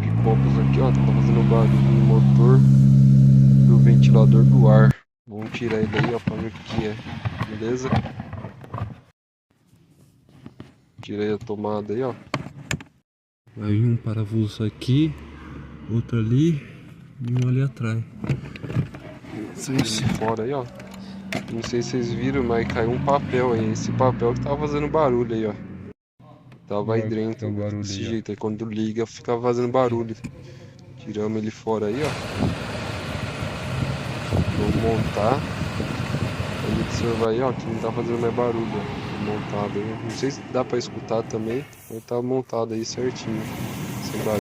pipopas aqui, ó, tá fazendo barulho no motor do ventilador do ar. Vamos tirar ele aí, ó, pra ver o que é. Beleza? Tirei a tomada aí, ó. Vai vir um parafuso aqui, outro ali e um ali atrás. Esse fora aí, ó. Não sei se vocês viram, mas caiu um papel aí. Esse papel que tava fazendo barulho aí, ó. Tava aí dentro, desse jeito. Aí quando liga, fica fazendo barulho. Tiramos ele fora aí, ó. Vamos montar. Ele observa aí, ó, que não tá fazendo mais barulho, ó. Montado aí. Não sei se dá pra escutar também, mas tá montado aí certinho. Sem barulho.